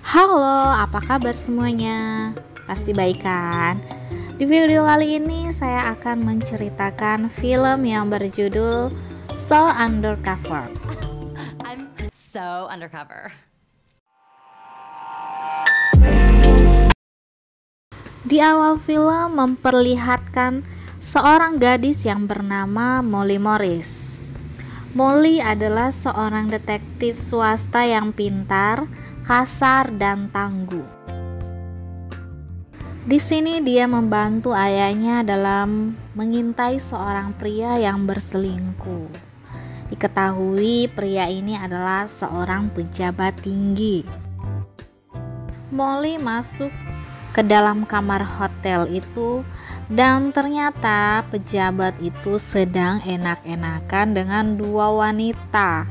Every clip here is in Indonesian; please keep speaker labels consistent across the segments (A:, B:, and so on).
A: Halo, apa kabar semuanya? Pasti baik kan? Di video kali ini saya akan menceritakan film yang berjudul So Undercover.
B: I'm so undercover.
A: Di awal film memperlihatkan seorang gadis yang bernama Molly Morris. Molly adalah seorang detektif swasta yang pintar, kasar, dan tangguh. Di sini dia membantu ayahnya dalam mengintai seorang pria yang berselingkuh. Diketahui pria ini adalah seorang pejabat tinggi. Molly masuk ke dalam kamar hotel itu dan ternyata pejabat itu sedang enak-enakan dengan dua wanita,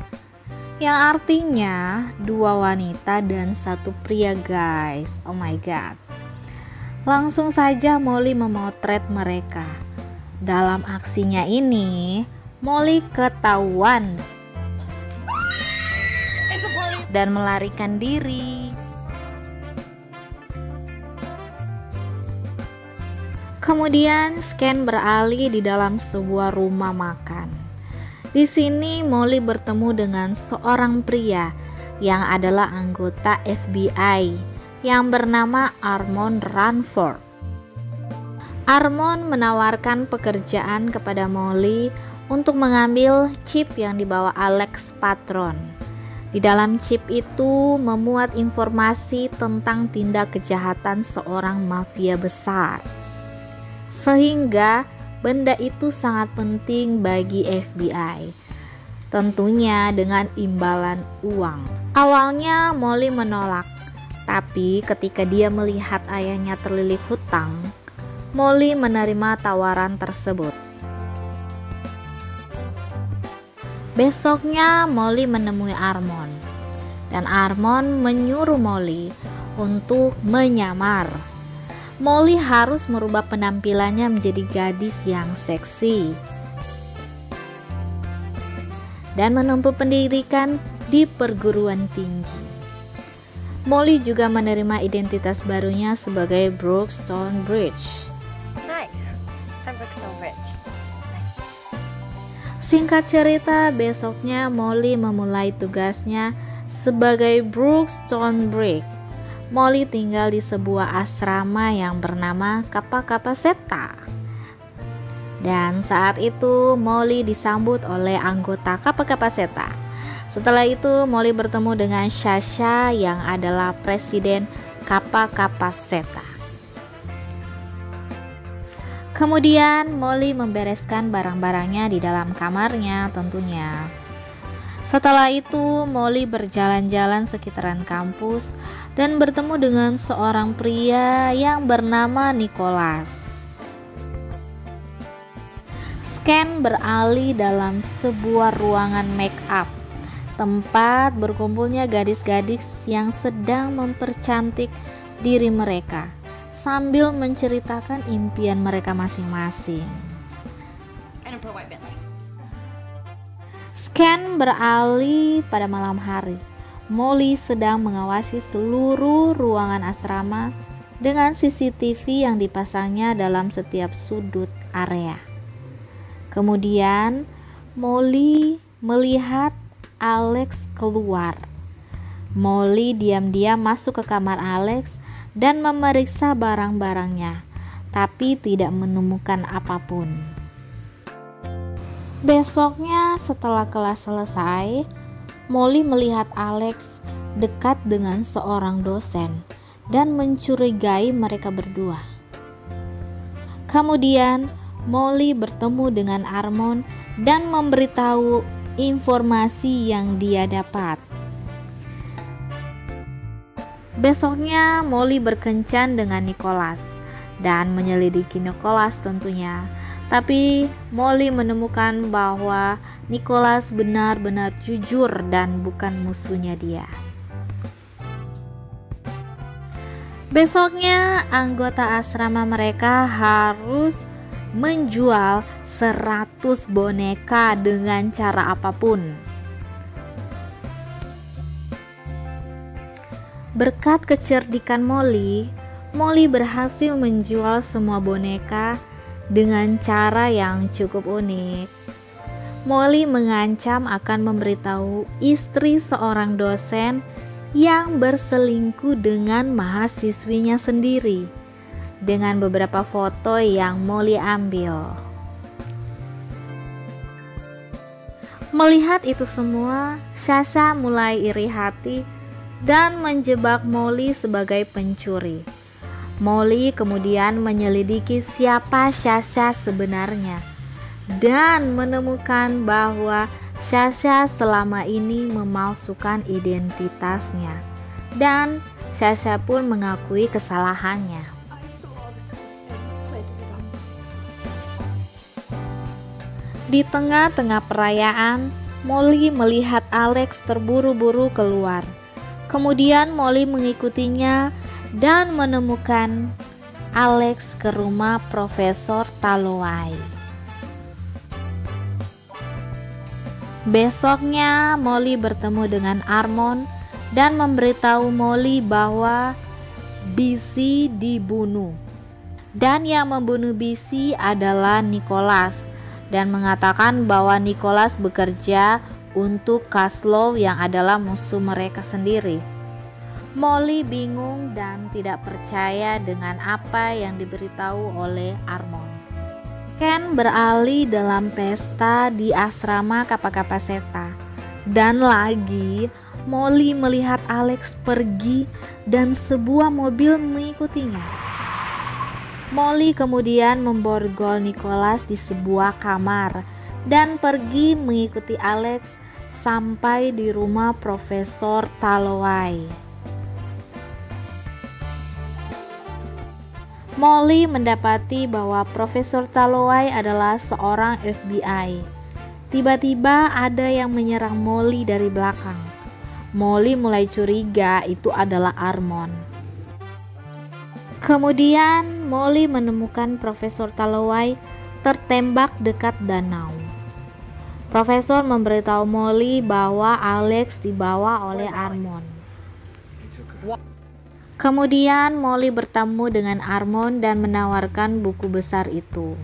A: yang artinya dua wanita dan satu pria, guys. Oh my god. Langsung saja Molly memotret mereka. Dalam aksinya ini Molly ketahuan dan melarikan diri. Kemudian scan beralih di dalam sebuah rumah makan. Di sini Molly bertemu dengan seorang pria yang adalah anggota FBI yang bernama Armond Ranford. Armond menawarkan pekerjaan kepada Molly untuk mengambil chip yang dibawa Alex Patron. Di dalam chip itu memuat informasi tentang tindak kejahatan seorang mafia besar. Sehingga benda itu sangat penting bagi FBI, tentunya dengan imbalan uang. Awalnya Molly menolak, tapi ketika dia melihat ayahnya terlilit hutang, Molly menerima tawaran tersebut. Besoknya Molly menemui Armond, dan Armond menyuruh Molly untuk menyamar. Molly harus merubah penampilannya menjadi gadis yang seksi dan menempuh pendidikan di perguruan tinggi. Molly juga menerima identitas barunya sebagai Brooke Stonebridge.
B: Nice. I'm Brooke Stonebridge.
A: Singkat cerita, besoknya Molly memulai tugasnya sebagai Brooke Stonebridge. Molly tinggal di sebuah asrama yang bernama Kappa Kappa Zeta. Dan saat itu Molly disambut oleh anggota Kappa Kappa Zeta. Setelah itu Molly bertemu dengan Sasha yang adalah presiden Kappa Kappa Zeta. Kemudian Molly membereskan barang-barangnya di dalam kamarnya tentunya. Setelah itu Molly berjalan-jalan sekitaran kampus dan bertemu dengan seorang pria yang bernama Nicholas. Scan beralih dalam sebuah ruangan make up, tempat berkumpulnya gadis-gadis yang sedang mempercantik diri mereka sambil menceritakan impian mereka masing-masing. Scan beralih pada malam hari. Molly sedang mengawasi seluruh ruangan asrama dengan CCTV yang dipasangnya dalam setiap sudut area. Kemudian Molly melihat Alex keluar. Molly diam-diam masuk ke kamar Alex dan memeriksa barang-barangnya, tapi tidak menemukan apapun. Besoknya setelah kelas selesai, Molly melihat Alex dekat dengan seorang dosen dan mencurigai mereka berdua. Kemudian Molly bertemu dengan Armond dan memberitahu informasi yang dia dapat. Besoknya Molly berkencan dengan Nicholas dan menyelidiki Nicholas tentunya. Tapi Molly menemukan bahwa Nicholas benar-benar jujur dan bukan musuhnya dia. Besoknya anggota asrama mereka harus menjual 100 boneka dengan cara apapun. Berkat kecerdikan Molly, Molly berhasil menjual semua boneka dengan cara yang cukup unik. Molly mengancam akan memberitahu istri seorang dosen yang berselingkuh dengan mahasiswinya sendiri dengan beberapa foto yang Molly ambil. Melihat itu semua, Sasha mulai iri hati dan menjebak Molly sebagai pencuri. Molly kemudian menyelidiki siapa Sasha sebenarnya dan menemukan bahwa Sasha selama ini memalsukan identitasnya, dan Sasha pun mengakui kesalahannya. Di tengah-tengah perayaan, Molly melihat Alex terburu-buru keluar. Kemudian Molly mengikutinya dan menemukan Alex ke rumah Profesor Talloway. Besoknya Molly bertemu dengan Armond dan memberitahu Molly bahwa Busy dibunuh, dan yang membunuh Busy adalah Nicholas, dan mengatakan bahwa Nicholas bekerja untuk Caslow yang adalah musuh mereka sendiri. Molly bingung dan tidak percaya dengan apa yang diberitahu oleh Armond. Ken beralih dalam pesta di asrama Kappa-Kappa-Zeta, dan lagi Molly melihat Alex pergi dan sebuah mobil mengikutinya. Molly kemudian memborgol Nicholas di sebuah kamar dan pergi mengikuti Alex sampai di rumah Profesor Talloway. Molly mendapati bahwa Profesor Talloway adalah seorang FBI. Tiba-tiba ada yang menyerang Molly dari belakang. Molly mulai curiga itu adalah Armond. Kemudian Molly menemukan Profesor Talloway tertembak dekat danau. Profesor memberitahu Molly bahwa Alex dibawa oleh Armond. Kemudian Molly bertemu dengan Armond dan menawarkan buku besar itu.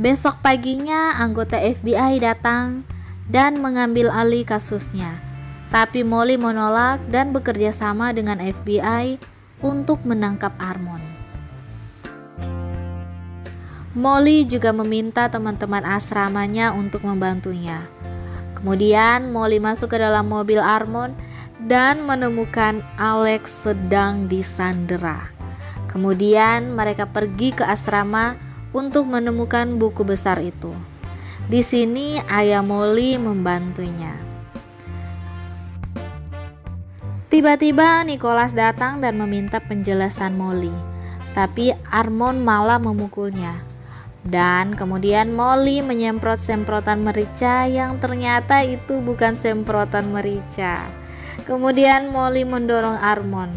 A: Besok paginya anggota FBI datang dan mengambil alih kasusnya. Tapi Molly menolak dan bekerja sama dengan FBI untuk menangkap Armond. Molly juga meminta teman-teman asramanya untuk membantunya. Kemudian Molly masuk ke dalam mobil Armond dan menemukan Alex sedang disandera. Kemudian mereka pergi ke asrama untuk menemukan buku besar itu. Di sini ayah Molly membantunya. Tiba-tiba Nicholas datang dan meminta penjelasan Molly, tapi Armond malah memukulnya. Dan kemudian Molly menyemprot semprotan merica yang ternyata itu bukan semprotan merica. Kemudian Molly mendorong Armond.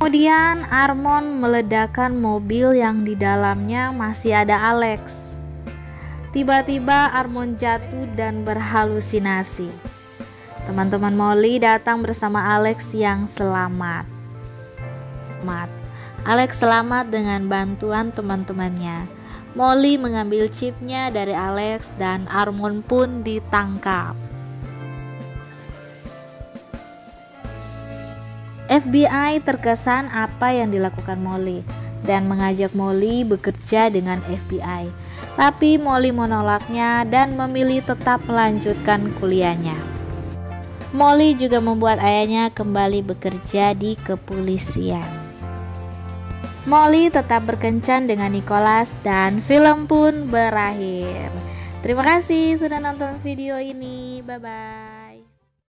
A: Kemudian Armond meledakkan mobil yang di dalamnya masih ada Alex. Tiba-tiba Armond jatuh dan berhalusinasi. Teman-teman Molly datang bersama Alex yang selamat. Alex selamat dengan bantuan teman-temannya. Molly mengambil chipnya dari Alex dan Armond pun ditangkap. FBI terkesan apa yang dilakukan Molly dan mengajak Molly bekerja dengan FBI. Tapi Molly menolaknya dan memilih tetap melanjutkan kuliahnya. Molly juga membuat ayahnya kembali bekerja di kepolisian. Molly tetap berkencan dengan Nicholas dan film pun berakhir. Terima kasih sudah nonton video ini. Bye-bye.